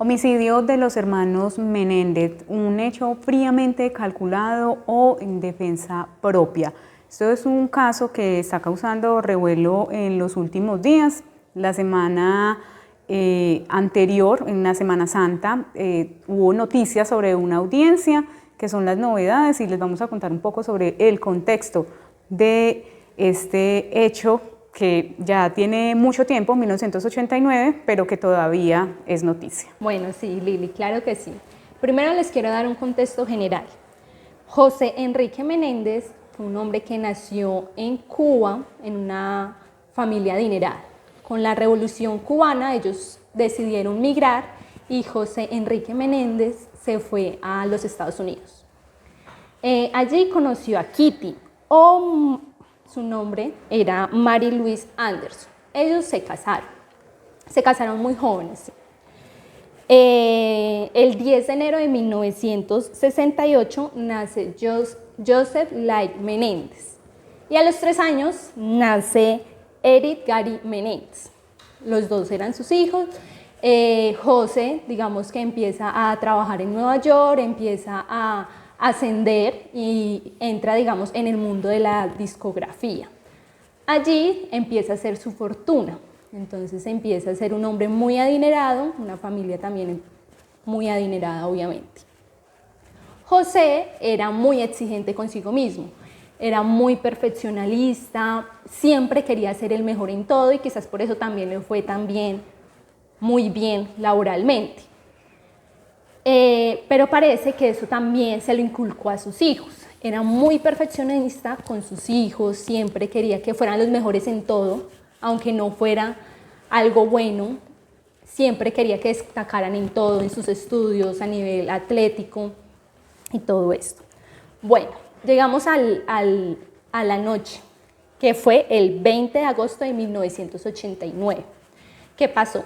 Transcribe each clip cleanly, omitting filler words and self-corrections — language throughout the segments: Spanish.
Homicidio de los hermanos Menéndez, un hecho fríamente calculado o en defensa propia. Esto es un caso que está causando revuelo en los últimos días. La semana anterior, en la Semana Santa, hubo noticias sobre una audiencia, que son las novedades, y les vamos a contar un poco sobre el contexto de este hecho que ya tiene mucho tiempo, 1989, pero que todavía es noticia. Bueno, sí, Lili, claro que sí. Primero les quiero dar un contexto general. José Enrique Menéndez fue un hombre que nació en Cuba, en una familia adinerada. Con la Revolución Cubana ellos decidieron migrar y José Enrique Menéndez se fue a los Estados Unidos. Allí conoció a Kitty, su nombre era Mary Louise Anderson. Ellos se casaron muy jóvenes. El 10 de enero de 1968 nace Joseph Light Menéndez y a los 3 años nace Eric Gary Menéndez. Los dos eran sus hijos. José, digamos que empieza a trabajar en Nueva York, empieza a ascender y entra, digamos, en el mundo de la discografía. Allí empieza a hacer su fortuna, entonces empieza a ser un hombre muy adinerado, una familia también muy adinerada, obviamente. José era muy exigente consigo mismo, era muy perfeccionista, siempre quería ser el mejor en todo y quizás por eso también le fue muy bien laboralmente. Pero parece que eso también se lo inculcó a sus hijos. Era muy perfeccionista con sus hijos, siempre quería que fueran los mejores en todo, aunque no fuera algo bueno, siempre quería que destacaran en todo, en sus estudios, a nivel atlético y todo esto. Bueno, llegamos a la noche, que fue el 20 de agosto de 1989. ¿Qué pasó?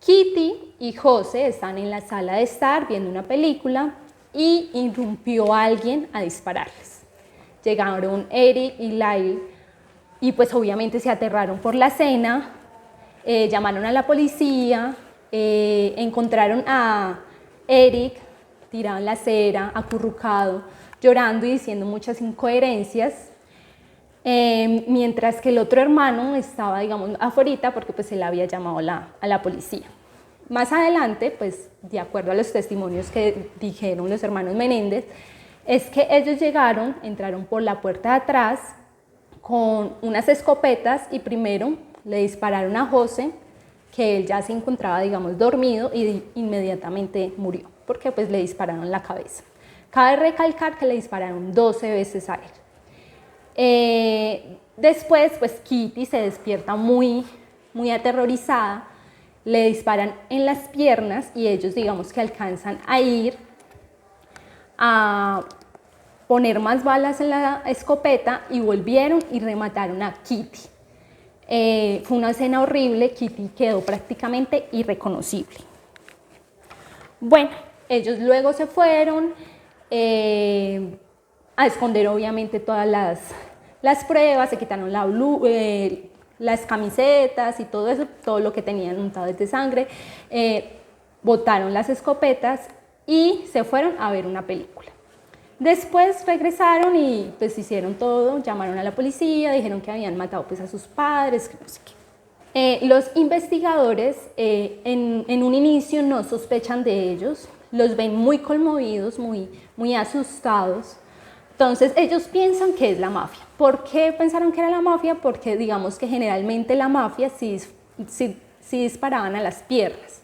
Kitty y José están en la sala de estar viendo una película y irrumpió alguien a dispararles. Llegaron Eric y Lyle y pues obviamente se aterraron por la escena, llamaron a la policía, encontraron a Eric tirado en la acera, acurrucado, llorando y diciendo muchas incoherencias, mientras que el otro hermano estaba, digamos, afuera porque pues él había llamado a la policía. Más adelante, pues de acuerdo a los testimonios que dijeron los hermanos Menéndez, es que ellos entraron por la puerta de atrás con unas escopetas y primero le dispararon a José, que él ya se encontraba, digamos, dormido y inmediatamente murió, porque pues le dispararon en la cabeza. Cabe recalcar que le dispararon 12 veces a él. Después, pues Kitty se despierta muy aterrorizada, le disparan en las piernas y ellos, digamos, que alcanzan a ir a poner más balas en la escopeta y volvieron y remataron a Kitty. Fue una escena horrible, Kitty quedó prácticamente irreconocible. Bueno, ellos luego se fueron a esconder obviamente todas las pruebas, se quitaron las camisetas y todo eso, todo lo que tenían untados de sangre, botaron las escopetas y se fueron a ver una película. Después regresaron y pues hicieron todo, llamaron a la policía, dijeron que habían matado pues a sus padres, que no sé qué. Los investigadores en un inicio no sospechan de ellos, los ven muy conmovidos, muy asustados. Entonces ellos piensan que es la mafia. ¿Por qué pensaron que era la mafia? Porque digamos que generalmente la mafia sí disparaban a las piernas.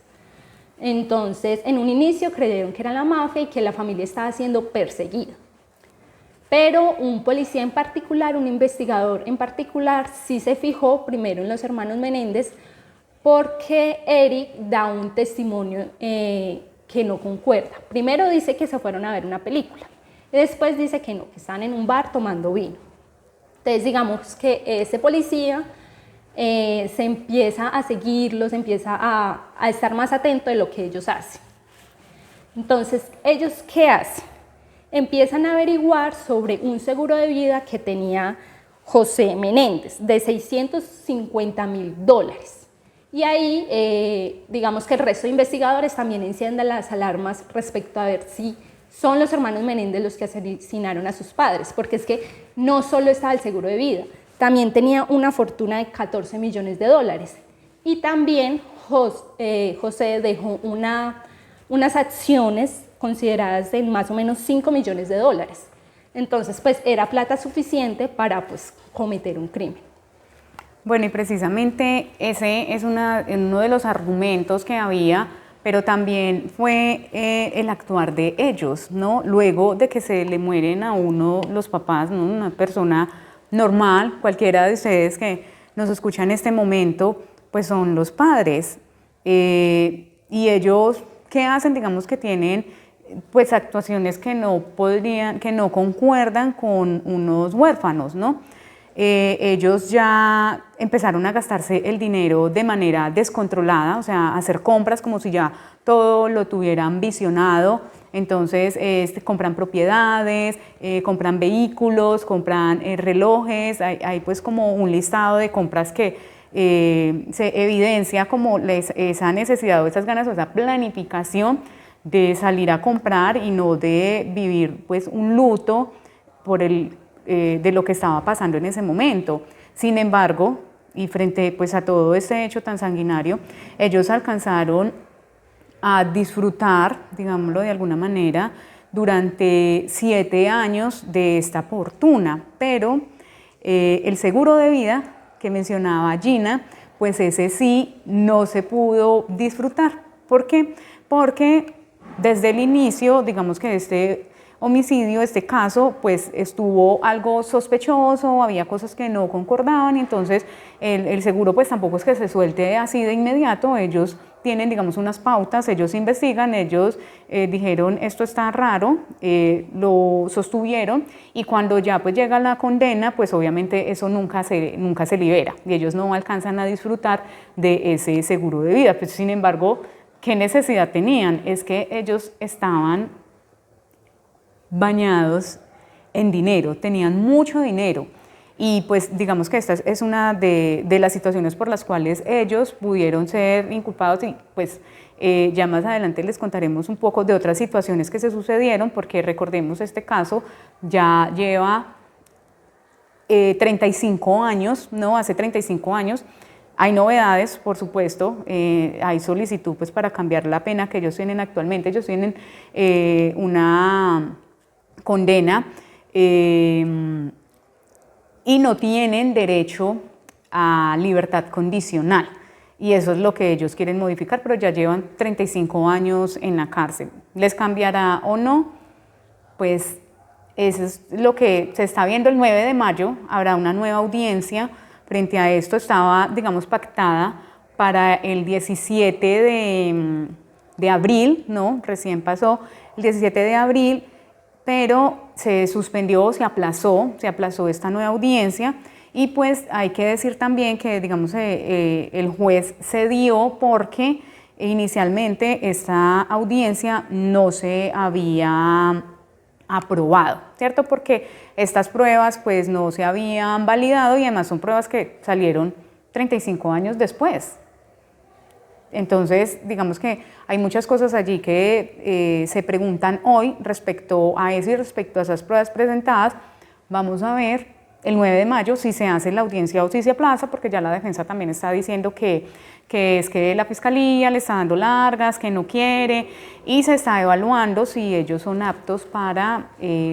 Entonces en un inicio creyeron que era la mafia y que la familia estaba siendo perseguida. Pero un policía en particular, un investigador en particular, sí se fijó primero en los hermanos Menéndez porque Eric da un testimonio que no concuerda. Primero dice que se fueron a ver una película. Y después dice que no, que están en un bar tomando vino. Entonces digamos que ese policía se empieza a seguirlos, empieza a estar más atento de lo que ellos hacen. Entonces, ¿ellos qué hacen? Empiezan a averiguar sobre un seguro de vida que tenía José Menéndez de $650,000. Y ahí, digamos que el resto de investigadores también encienden las alarmas respecto a ver si son los hermanos Menéndez los que asesinaron a sus padres, porque es que no solo estaba el seguro de vida, también tenía una fortuna de 14 millones de dólares. Y también José dejó unas acciones consideradas de más o menos 5 millones de dólares. Entonces, pues era plata suficiente para pues, cometer un crimen. Bueno, y precisamente ese es uno de los argumentos que había, pero también fue el actuar de ellos, ¿no? Luego de que se le mueren a uno los papás, ¿no? Una persona normal, cualquiera de ustedes que nos escucha en este momento, pues son los padres. Y ellos, ¿qué hacen? Digamos que tienen pues actuaciones que no concuerdan con unos huérfanos, ¿no? Ellos ya empezaron a gastarse el dinero de manera descontrolada, o sea, hacer compras como si ya todo lo tuvieran visionado. Entonces compran propiedades, compran vehículos, compran relojes, hay pues como un listado de compras que se evidencia como esa necesidad o esas ganas o esa planificación de salir a comprar y no de vivir pues un luto por de lo que estaba pasando en ese momento. Sin embargo, y frente pues a todo este hecho tan sanguinario, ellos alcanzaron a disfrutar, digámoslo de alguna manera, durante 7 años de esta fortuna, pero el seguro de vida que mencionaba Gina, pues ese sí no se pudo disfrutar. ¿Por qué? Porque desde el inicio, digamos que este homicidio, este caso, pues estuvo algo sospechoso, había cosas que no concordaban, y entonces el seguro pues tampoco es que se suelte así de inmediato. Ellos tienen, digamos, unas pautas, ellos investigan, ellos dijeron esto está raro, lo sostuvieron, y cuando ya pues llega la condena, pues obviamente eso nunca se libera y ellos no alcanzan a disfrutar de ese seguro de vida. Pues, sin embargo, ¿qué necesidad tenían? Es que ellos estaban bañados en dinero, tenían mucho dinero, y pues digamos que esta es una de las situaciones por las cuales ellos pudieron ser inculpados, y pues ya más adelante les contaremos un poco de otras situaciones que se sucedieron, porque recordemos este caso ya lleva 35 años, ¿no? Hace 35 años. Hay novedades, por supuesto, hay solicitud pues para cambiar la pena que ellos tienen actualmente. Ellos tienen una condena y no tienen derecho a libertad condicional, y eso es lo que ellos quieren modificar, pero ya llevan 35 años en la cárcel. ¿Les cambiará o no? Pues eso es lo que se está viendo. El 9 de mayo habrá una nueva audiencia. Frente a esto estaba, digamos, pactada para el 17 de abril, ¿no? Recién pasó el 17 de abril, pero se suspendió, se aplazó esta nueva audiencia, y pues hay que decir también que, digamos, el juez cedió porque inicialmente esta audiencia no se había aprobado, ¿cierto? Porque estas pruebas pues no se habían validado, y además son pruebas que salieron 35 años después. Entonces, digamos que hay muchas cosas allí que se preguntan hoy respecto a eso y respecto a esas pruebas presentadas. Vamos a ver el 9 de mayo si se hace la audiencia o si se aplaza, porque ya la defensa también está diciendo que es que la fiscalía le está dando largas, que no quiere, y se está evaluando si ellos son aptos para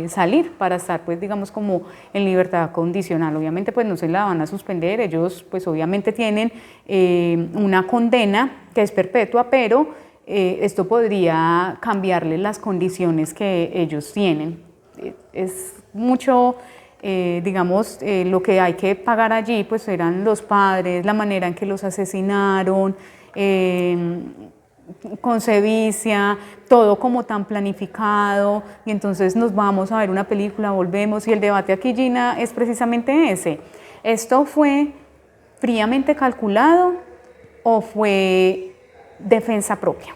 salir, para estar pues digamos como en libertad condicional. Obviamente pues no se la van a suspender, ellos pues obviamente tienen una condena que es perpetua, pero esto podría cambiarle las condiciones que ellos tienen. Es mucho, digamos, lo que hay que pagar allí pues eran los padres, la manera en que los asesinaron, con sevicia, todo como tan planificado, y entonces nos vamos a ver una película, volvemos, y el debate aquí, Gina, es precisamente ese. ¿Esto fue fríamente calculado o fue defensa propia?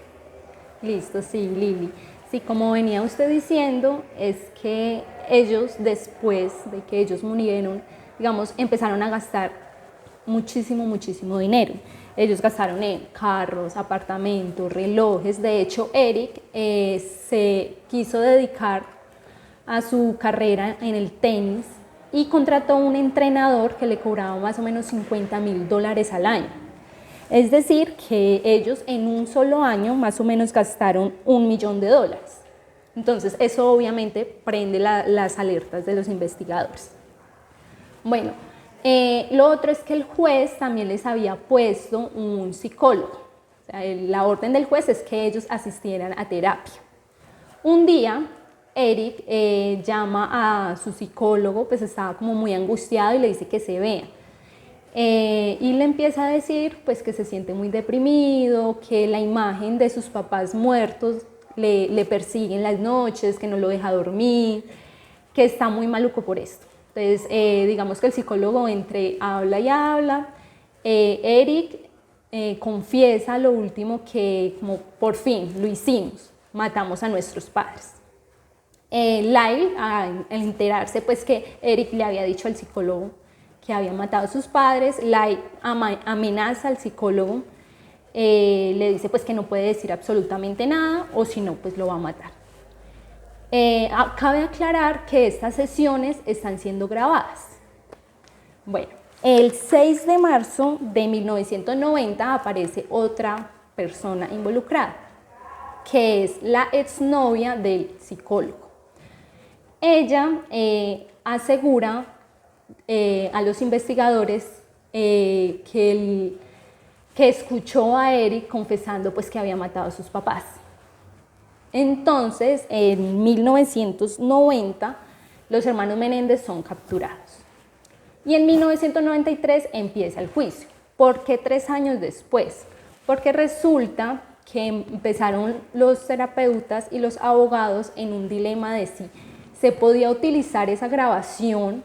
Listo, sí, Lili. Sí, como venía usted diciendo, es que ellos, después de que ellos murieron, digamos, empezaron a gastar muchísimo dinero. Ellos gastaron en carros, apartamentos, relojes. De hecho, Eric se quiso dedicar a su carrera en el tenis y contrató un entrenador que le cobraba más o menos $50,000 al año. Es decir, que ellos en un solo año más o menos gastaron $1 millón. Entonces, eso obviamente prende las alertas de los investigadores. Bueno, lo otro es que el juez también les había puesto un psicólogo. O sea, la orden del juez es que ellos asistieran a terapia. Un día, Eric llama a su psicólogo, pues estaba como muy angustiado y le dice que se vea. Y le empieza a decir pues que se siente muy deprimido, que la imagen de sus papás muertos le persigue en las noches, que no lo deja dormir, que está muy maluco por esto. Entonces, digamos que el psicólogo entre habla y habla, Eric confiesa lo último que como por fin lo hicimos, matamos a nuestros padres. Lyle, al enterarse pues que Eric le había dicho al psicólogo que había matado a sus padres, Lyle amenaza al psicólogo, le dice pues que no puede decir absolutamente nada o si no pues lo va a matar. Cabe aclarar que estas sesiones están siendo grabadas. Bueno, el 6 de marzo de 1990 aparece otra persona involucrada, que es la exnovia del psicólogo. Ella asegura a los investigadores que escuchó a Eric confesando pues, que había matado a sus papás. Entonces, en 1990, los hermanos Menéndez son capturados. Y en 1993 empieza el juicio. ¿Por qué 3 años después? Porque resulta que empezaron los terapeutas y los abogados en un dilema de si se podía utilizar esa grabación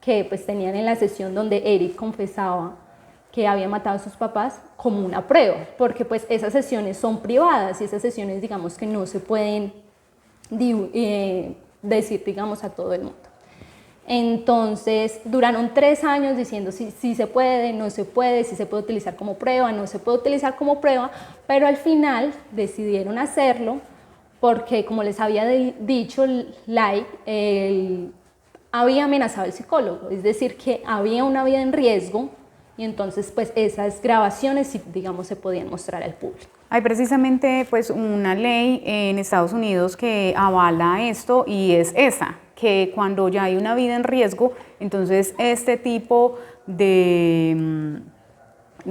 que pues tenían en la sesión donde Eric confesaba que había matado a sus papás como una prueba, porque pues esas sesiones son privadas y esas sesiones digamos que no se pueden decir digamos a todo el mundo. Entonces duraron 3 años diciendo si se puede, no se puede, si se puede utilizar como prueba, no se puede utilizar como prueba, pero al final decidieron hacerlo porque como les había dicho Lyle, había amenazado al psicólogo, es decir que había una vida en riesgo. Y entonces, pues, esas grabaciones, digamos, se podían mostrar al público. Hay precisamente, pues, una ley en Estados Unidos que avala esto y es esa, que cuando ya hay una vida en riesgo, entonces este tipo de,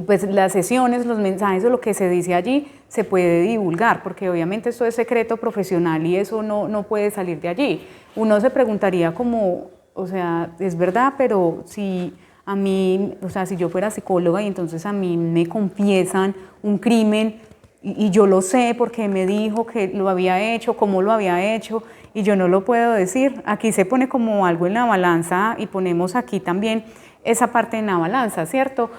pues, las sesiones, los mensajes o lo que se dice allí se puede divulgar, porque obviamente esto es secreto profesional y eso no puede salir de allí. Uno se preguntaría como, o sea, es verdad, pero si a mí, o sea, si yo fuera psicóloga y entonces a mí me confiesan un crimen y yo lo sé porque me dijo que lo había hecho, cómo lo había hecho y yo no lo puedo decir, aquí se pone como algo en la balanza y ponemos aquí también esa parte en la balanza, ¿cierto?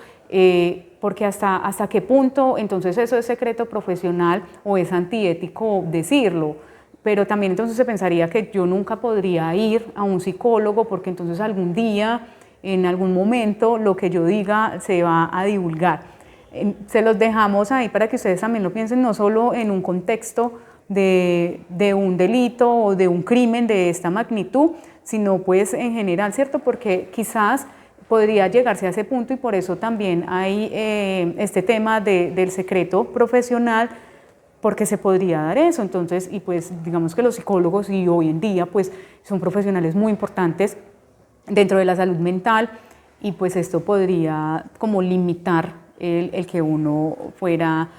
Porque hasta qué punto entonces eso es secreto profesional o es antiético decirlo. Pero también entonces se pensaría que yo nunca podría ir a un psicólogo porque entonces algún día, en algún momento, lo que yo diga se va a divulgar. Se los dejamos ahí para que ustedes también lo piensen, no solo en un contexto de un delito o de un crimen de esta magnitud, sino pues en general, ¿cierto? Porque quizás podría llegarse a ese punto y por eso también hay este tema del secreto profesional, porque se podría dar eso. Entonces, y pues digamos que los psicólogos y hoy en día pues son profesionales muy importantes dentro de la salud mental y pues esto podría como limitar el que uno fuera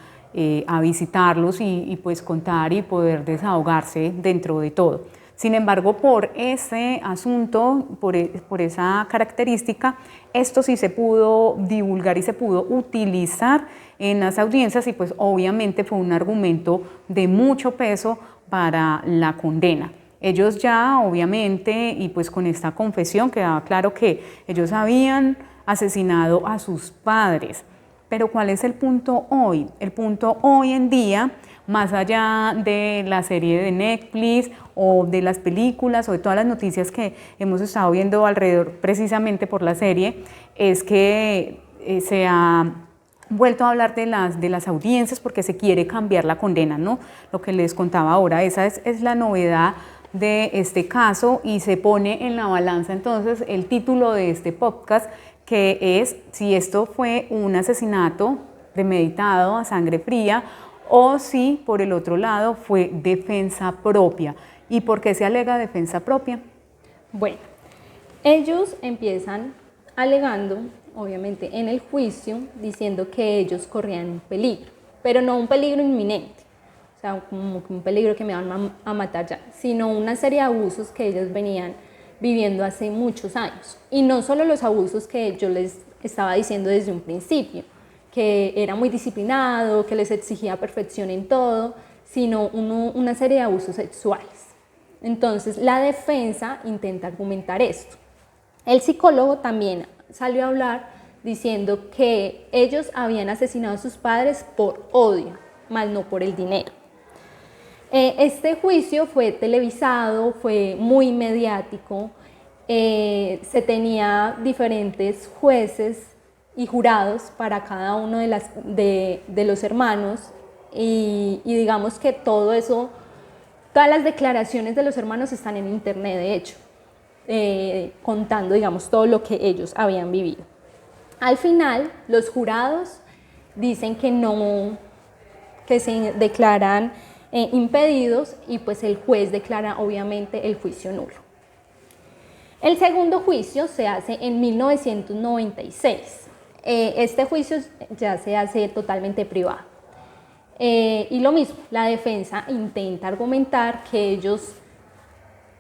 a visitarlos y pues contar y poder desahogarse dentro de todo. Sin embargo, por ese asunto, por esa característica, esto sí se pudo divulgar y se pudo utilizar en las audiencias y pues obviamente fue un argumento de mucho peso para la condena. Ellos ya obviamente y pues con esta confesión quedaba claro que ellos habían asesinado a sus padres. Pero ¿cuál es el punto hoy? El punto hoy en día, más allá de la serie de Netflix o de las películas o de todas las noticias que hemos estado viendo alrededor precisamente por la serie, es que se ha vuelto a hablar de las audiencias porque se quiere cambiar la condena, ¿no? Lo que les contaba ahora, esa es la novedad de este caso y se pone en la balanza entonces el título de este podcast, que es si esto fue un asesinato premeditado a sangre fría o si por el otro lado fue defensa propia. ¿Y por qué se alega defensa propia? Bueno, ellos empiezan alegando, obviamente, en el juicio, diciendo que ellos corrían un peligro, pero no un peligro inminente, o sea, como un peligro que me van a matar ya, sino una serie de abusos que ellos venían viviendo hace muchos años. Y no solo los abusos que yo les estaba diciendo desde un principio, que era muy disciplinado, que les exigía perfección en todo, sino una serie de abusos sexuales. Entonces, la defensa intenta argumentar esto. El psicólogo también salió a hablar diciendo que ellos habían asesinado a sus padres por odio, más no por el dinero. Este juicio fue televisado, fue muy mediático, se tenía diferentes jueces y jurados para cada uno de los hermanos y digamos que todo eso, todas las declaraciones de los hermanos están en internet de hecho, contando digamos todo lo que ellos habían vivido. Al final los jurados dicen que no, que se declaran impedidos y pues el juez declara obviamente el juicio nulo. El segundo juicio se hace en 1996. Este juicio ya se hace totalmente privado. Y lo mismo, la defensa intenta argumentar que ellos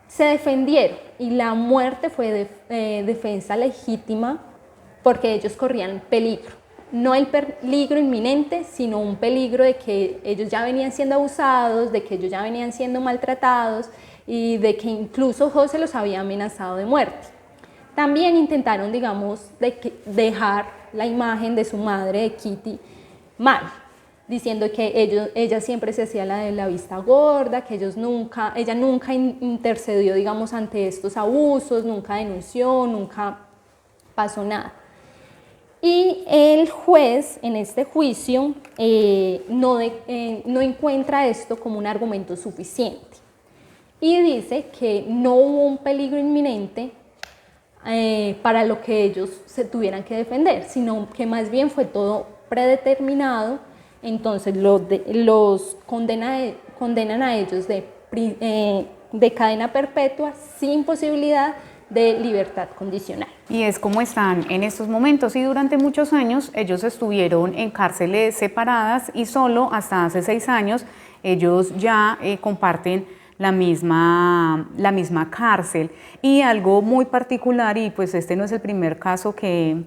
se defendieron y la muerte fue defensa legítima porque ellos corrían peligro. No el peligro inminente, sino un peligro de que ellos ya venían siendo abusados, de que ellos ya venían siendo maltratados y de que incluso José los había amenazado de muerte. También intentaron, digamos, dejar la imagen de su madre, de Kitty, mal, diciendo que ella siempre se hacía la de la vista gorda, que ella nunca intercedió, digamos, ante estos abusos, nunca denunció, nunca pasó nada. Y el juez en este juicio no encuentra esto como un argumento suficiente y dice que no hubo un peligro inminente para lo que ellos se tuvieran que defender, sino que más bien fue todo predeterminado. Entonces los condenan a ellos de cadena perpetua sin posibilidad de libertad condicional. Y es como están en estos momentos y durante muchos años ellos estuvieron en cárceles separadas y solo hasta hace 6 años ellos ya comparten la misma cárcel. Y algo muy particular, y pues este no es el primer caso que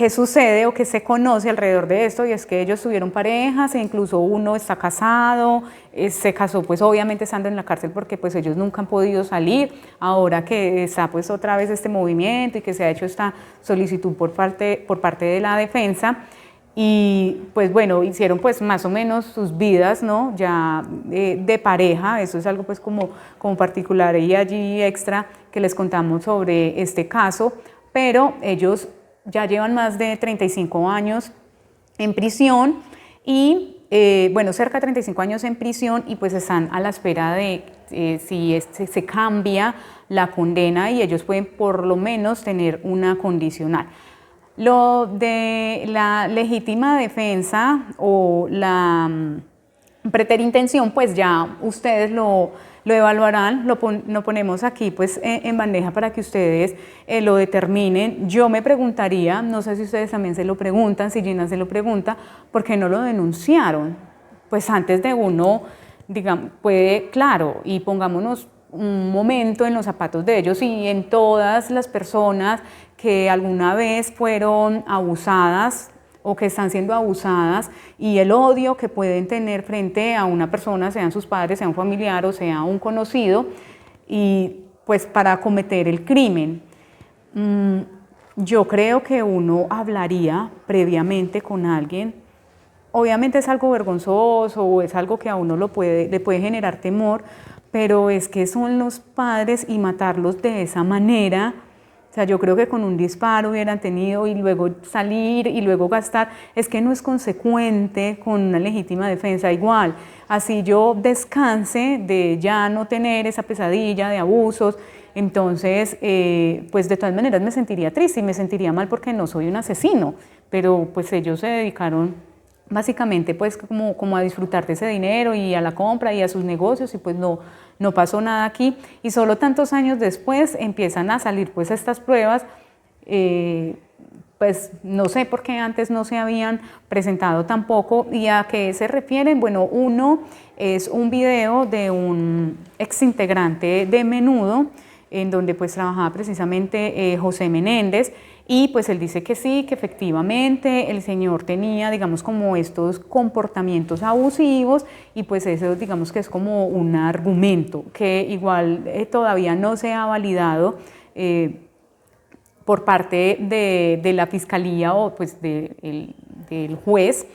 sucede o que se conoce alrededor de esto, y es que ellos tuvieron parejas e incluso uno está casado, se casó pues obviamente estando en la cárcel porque pues ellos nunca han podido salir, ahora que está pues otra vez este movimiento y que se ha hecho esta solicitud por parte de la defensa, y pues bueno, hicieron pues más o menos sus vidas, ¿no? Ya de pareja, eso es algo pues como particular y allí extra que les contamos sobre este caso, pero ellos ya llevan más de 35 años en prisión y bueno, cerca de 35 años en prisión y pues están a la espera de si se cambia la condena y ellos pueden por lo menos tener una condicional. Lo de la legítima defensa o la preterintención, pues ya ustedes lo evaluarán, lo ponemos aquí pues en bandeja para que ustedes lo determinen. Yo me preguntaría, no sé si ustedes también se lo preguntan, si Gina se lo pregunta, ¿por qué no lo denunciaron? Pues antes de uno, digamos, puede, claro, y pongámonos un momento en los zapatos de ellos y en todas las personas que alguna vez fueron abusadas o que están siendo abusadas y el odio que pueden tener frente a una persona, sean sus padres, sea un familiar o sea un conocido, y pues para cometer el crimen. Yo creo que uno hablaría previamente con alguien. Obviamente es algo vergonzoso o es algo que a uno le puede generar temor, pero es que son los padres y matarlos de esa manera O sea, yo creo que con un disparo hubieran tenido y luego salir y luego gastar, es que no es consecuente con una legítima defensa igual. Así yo descanse de ya no tener esa pesadilla de abusos, entonces pues de todas maneras me sentiría triste y me sentiría mal porque no soy un asesino, pero pues ellos se dedicaron básicamente pues como a disfrutar de ese dinero y a la compra y a sus negocios y pues no pasó nada aquí y solo tantos años después empiezan a salir pues estas pruebas, pues no sé por qué antes no se habían presentado tampoco y a qué se refieren. Bueno, uno es un video de un exintegrante de Menudo en donde pues trabajaba precisamente José Menéndez y pues él dice que sí, que efectivamente el señor tenía, digamos, como estos comportamientos abusivos y pues eso, digamos, que es como un argumento que igual todavía no se ha validado por parte de la fiscalía o pues del juez.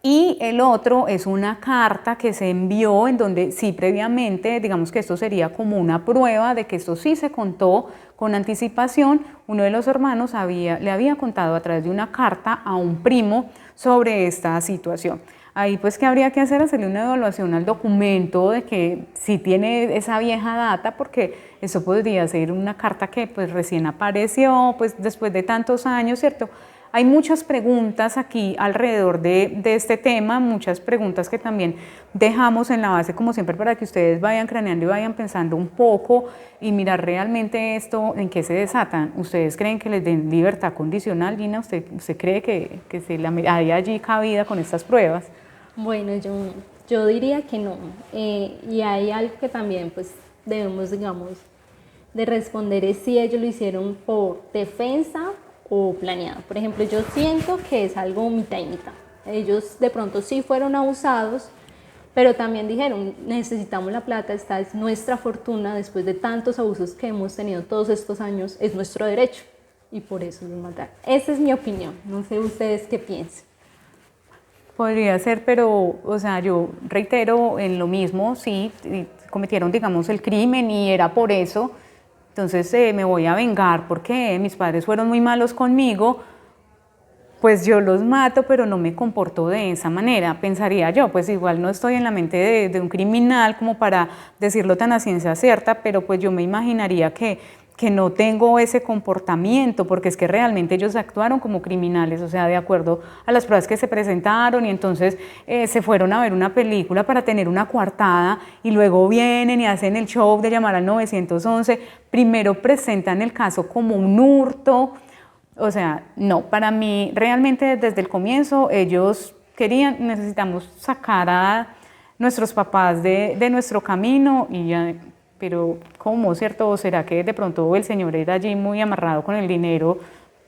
Y el otro es una carta que se envió en donde sí previamente, digamos que esto sería como una prueba de que esto sí se contó con anticipación. Uno de los hermanos le había contado a través de una carta a un primo sobre esta situación. Ahí pues ¿qué habría que hacer? Hacerle una evaluación al documento de que sí tiene esa vieja data, porque eso podría ser una carta que pues recién apareció, pues después de tantos años, ¿cierto? Hay muchas preguntas aquí alrededor de este tema, muchas preguntas que también dejamos en la base, como siempre, para que ustedes vayan craneando y vayan pensando un poco y mirar realmente esto, en qué se desatan. ¿Ustedes creen que les den libertad condicional, Gina? ¿Usted cree que hay allí cabida con estas pruebas? Bueno, yo diría que no. Y hay algo que también pues debemos, digamos, de responder es si ellos lo hicieron por defensa o planeado. Por ejemplo, yo siento que es algo mitad y mitad. Ellos de pronto sí fueron abusados, pero también dijeron, necesitamos la plata, esta es nuestra fortuna, después de tantos abusos que hemos tenido todos estos años, es nuestro derecho, y por eso los mataron. Esa es mi opinión, no sé ustedes qué piensan. Podría ser, pero, o sea, yo reitero en lo mismo, sí, cometieron, digamos, el crimen y era por eso. Entonces me voy a vengar porque mis padres fueron muy malos conmigo, pues yo los mato, pero no me comporto de esa manera, pensaría yo, pues igual no estoy en la mente de un criminal como para decirlo tan a ciencia cierta, pero pues yo me imaginaría que no tengo ese comportamiento, porque es que realmente ellos actuaron como criminales, o sea, de acuerdo a las pruebas que se presentaron, y entonces se fueron a ver una película para tener una coartada, y luego vienen y hacen el show de llamar al 911, primero presentan el caso como un hurto, o sea, no, para mí realmente desde el comienzo ellos necesitamos sacar a nuestros papás de nuestro camino y ya. Pero ¿cómo, cierto? ¿O será que de pronto el señor era allí muy amarrado con el dinero?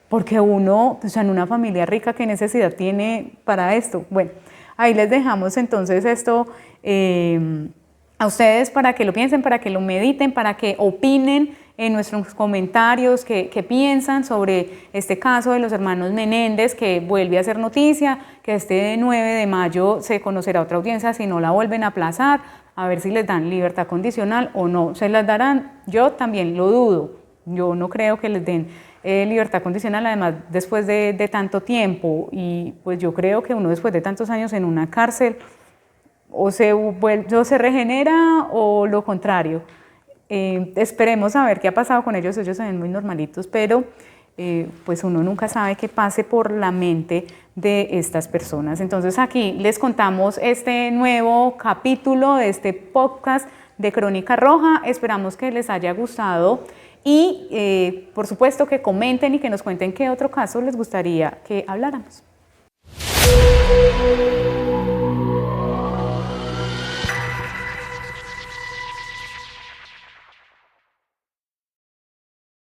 Porque uno, o sea, en una familia rica, ¿qué necesidad tiene para esto? Bueno, ahí les dejamos entonces esto a ustedes para que lo piensen, para que lo mediten, para que opinen en nuestros comentarios qué piensan sobre este caso de los hermanos Menéndez, que vuelve a ser noticia, que este 9 de mayo se conocerá otra audiencia si no la vuelven a aplazar, a ver si les dan libertad condicional o no. ¿Se las darán? Yo también lo dudo. Yo no creo que les den libertad condicional, además después de tanto tiempo, y pues yo creo que uno después de tantos años en una cárcel o se regenera o lo contrario. Esperemos a ver qué ha pasado con ellos se ven muy normalitos, pero pues uno nunca sabe qué pase por la mente de estas personas. Entonces aquí les contamos este nuevo capítulo de este podcast de Crónica Roja. Esperamos que les haya gustado y por supuesto que comenten y que nos cuenten qué otro caso les gustaría que habláramos.